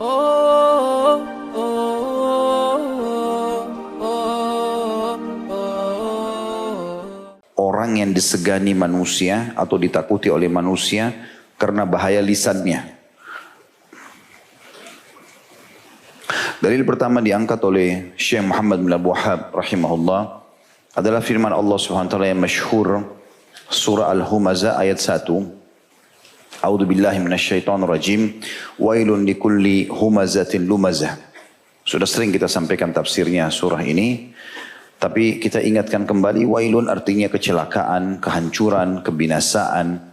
Oh, oh, oh, Orang yang disegani manusia atau ditakuti oleh manusia karena bahaya lisannya. Dalil pertama diangkat oleh Syekh Muhammad bin Abdul Wahhab rahimahullah adalah firman Allah Subhanahu wa taala yang masyhur surah Al-Humazah ayat 1. A'udzu billahi minasyaitonir rajim. Wailun likulli humazatin lumazah. Sudah sering kita sampaikan tafsirnya surah ini, tapi kita ingatkan kembali, wailun artinya kecelakaan, kehancuran, kebinasaan,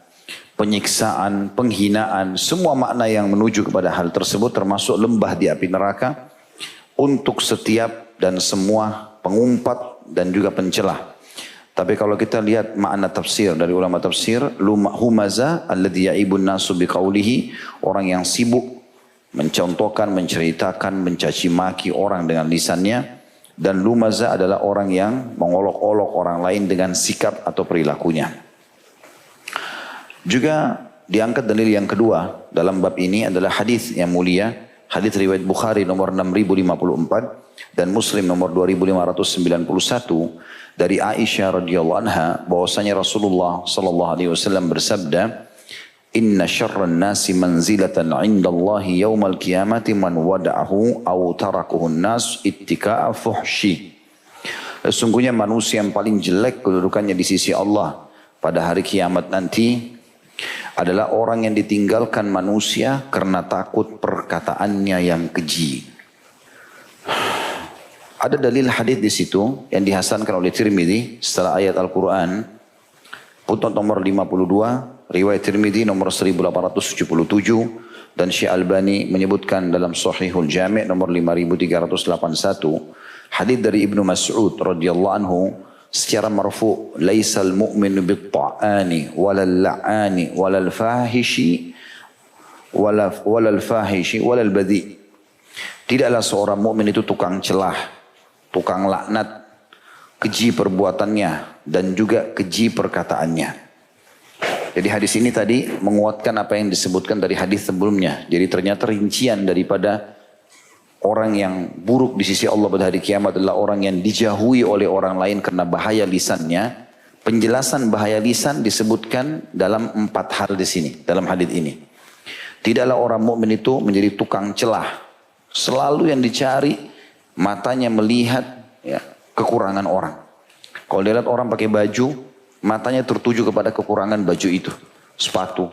penyiksaan, penghinaan, semua makna yang menuju kepada hal tersebut termasuk lembah di api neraka untuk setiap dan semua pengumpat dan juga pencelah. Tapi kalau kita lihat makna tafsir dari ulama tafsir, humaza alladhi ya'ibun nasu biqaulihi, orang yang sibuk mencontohkan, menceritakan, mencaci maki orang dengan lisannya, dan lumaza adalah orang yang mengolok-olok orang lain dengan sikap atau perilakunya. Juga diangkat dalil yang kedua dalam bab ini adalah hadis yang mulia, hadis riwayat Bukhari nomor 6054 dan Muslim nomor 2591 dari Aisyah radhiyallahu anha bahwasanya Rasulullah sallallahu alaihi wasallam bersabda, "Inna syarran nasi manzilatan 'indallahi yaumal qiyamati man wada'ahu aw tarakuhu an-nas ittika'a fuhshi." Sesungguhnya manusia yang paling jelek kedudukannya di sisi Allah pada hari kiamat nanti adalah orang yang ditinggalkan manusia karena takut perkataannya yang keji. Ada dalil hadis di situ yang dihasankan oleh Tirmidzi setelah ayat Al-Quran. Putnot nomor 52, riwayat Tirmidzi nomor 1877 dan Syekh Albani menyebutkan dalam Sahihul Jami' nomor 5381. Hadis dari Ibnu Mas'ud radhiyallahu anhu secara marfu, "Laisal mu'minu bit-ta'ani walal la'ani walal fahishi walal fahishi walal badhi." Tidaklah seorang mukmin itu tukang celah, tukang laknat, keji perbuatannya dan juga keji perkataannya. Jadi hadis ini tadi menguatkan apa yang disebutkan dari hadis sebelumnya. Jadi ternyata rincian daripada orang yang buruk di sisi Allah pada hari kiamat adalah orang yang dijauhi oleh orang lain karena bahaya lisannya. Penjelasan bahaya lisan disebutkan dalam 4 hal di sini, dalam hadis ini. Tidaklah orang mukmin itu menjadi tukang celah. Selalu yang dicari matanya melihat ya, kekurangan orang. Kalau dia lihat orang pakai baju, matanya tertuju kepada kekurangan baju itu. Sepatu,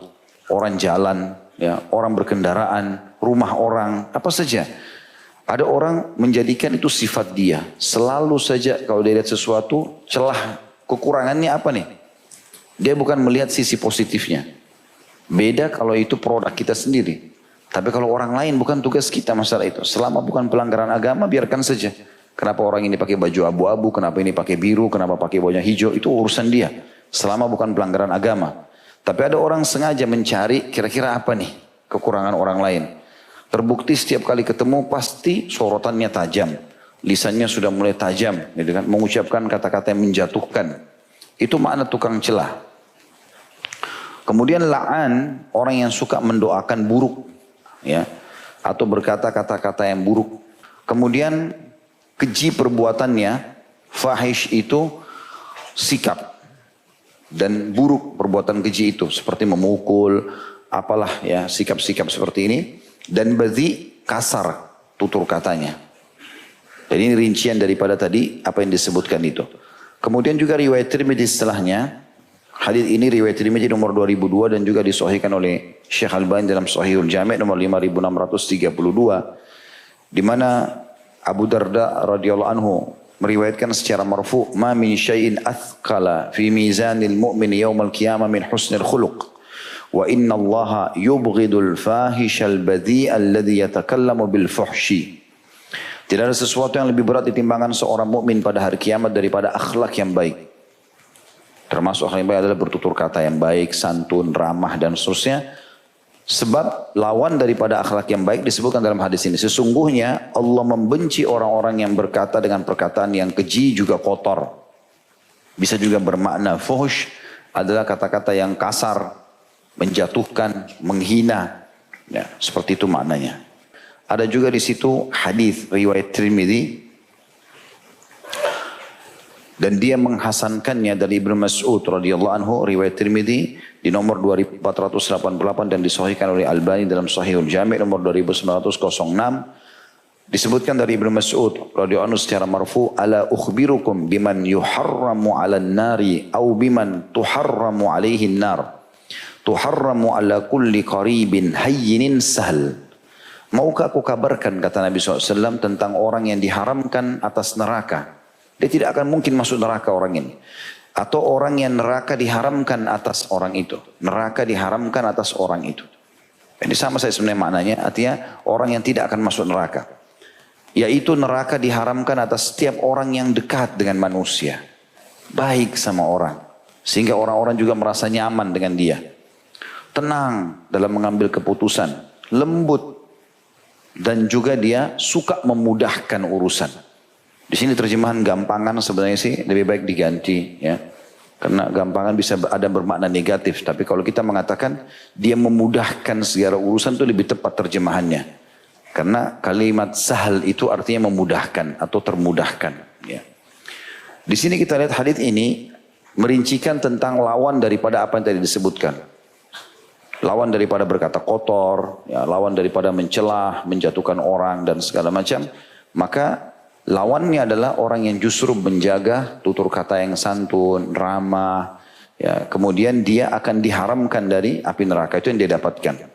orang jalan, ya, orang berkendaraan, rumah orang, apa saja. Ada orang menjadikan itu sifat dia. Selalu saja kalau dia lihat sesuatu, celah kekurangannya apa nih? Dia bukan melihat sisi positifnya. Beda kalau itu produk kita sendiri. Tapi kalau orang lain bukan tugas kita masalah itu. Selama bukan pelanggaran agama biarkan saja. Kenapa orang ini pakai baju abu-abu, kenapa ini pakai biru, kenapa pakai baju hijau, itu urusan dia. Selama bukan pelanggaran agama. Tapi ada orang sengaja mencari kira-kira apa nih kekurangan orang lain. Terbukti setiap kali ketemu pasti sorotannya tajam. Lisannya sudah mulai tajam, gitu kan? Mengucapkan kata-kata yang menjatuhkan. Itu makna tukang celah. Kemudian la'an, orang yang suka mendoakan buruk. Ya, atau berkata kata-kata yang buruk. Kemudian keji perbuatannya, fahish itu sikap dan buruk perbuatan keji itu seperti memukul, apalah ya sikap-sikap seperti ini, dan badhi kasar tutur katanya. Jadi ini rincian daripada tadi apa yang disebutkan itu. Kemudian juga riwayat Tirmidzi setelahnya. Hadis ini riwayat Tirmidzi nomor 2002 dan juga disahihkan oleh Syekh Albani dalam Sahihul Jami' nomor 5632 di mana Abu Darda radhiyallahu anhu meriwayatkan secara marfu, "Ma min syai'in athqala fi mizanil mu'min yaumal qiyamah min husnil khuluq wa inna Allaha yubghidul fahishal badhi'a alladhi yatakallamu bil fuhshi." Tidak ada sesuatu yang lebih berat di timbangan seorang mukmin pada hari kiamat daripada akhlak yang baik. Termasuk akhlak yang baik adalah bertutur kata yang baik, santun, ramah dan seterusnya. Sebab lawan daripada akhlak yang baik disebutkan dalam hadis ini. Sesungguhnya Allah membenci orang-orang yang berkata dengan perkataan yang keji juga kotor. Bisa juga bermakna fuhsh adalah kata-kata yang kasar, menjatuhkan, menghina. Ya, seperti itu maknanya. Ada juga di situ hadis riwayat Tirmidzi dan dia menghasankannya dari Ibnu Mas'ud radhiyallahu anhu, riwayat Tirmidzi di nomor 2488 dan disahihkan oleh Albani dalam Sahihul Jami' nomor 2906. Disebutkan dari Ibnu Mas'ud radhiyallahu anhu secara marfu, ala ukhbirukum biman yuharramu 'alan nari aw biman tuharramu 'alaihi an-nar. Tuharramu 'ala kulli qaribin hayyinin sahl. Maukah aku kabarkan, kata Nabi SAW, tentang orang yang diharamkan atas neraka. Dia tidak akan mungkin masuk neraka orang ini. Atau orang yang neraka diharamkan atas orang itu. Neraka diharamkan atas orang itu. Ini sama saya sebenarnya maknanya. Artinya orang yang tidak akan masuk neraka. Yaitu neraka diharamkan atas setiap orang yang dekat dengan manusia. Baik sama orang. Sehingga orang-orang juga merasa nyaman dengan dia. Tenang dalam mengambil keputusan. Lembut. Dan juga dia suka memudahkan urusan. Di sini terjemahan gampangan sebenarnya sih lebih baik diganti ya. Karena gampangan bisa ada bermakna negatif. Tapi kalau kita mengatakan dia memudahkan segala urusan itu lebih tepat terjemahannya. Karena kalimat sahal itu artinya memudahkan atau termudahkan. Ya. Di sini kita lihat hadis ini merincikan tentang lawan daripada apa yang tadi disebutkan. Lawan daripada berkata kotor, ya, lawan daripada mencelah, menjatuhkan orang dan segala macam. Maka lawannya adalah orang yang justru menjaga tutur kata yang santun, ramah. Ya, kemudian dia akan diharamkan dari api neraka, itu yang dia dapatkan.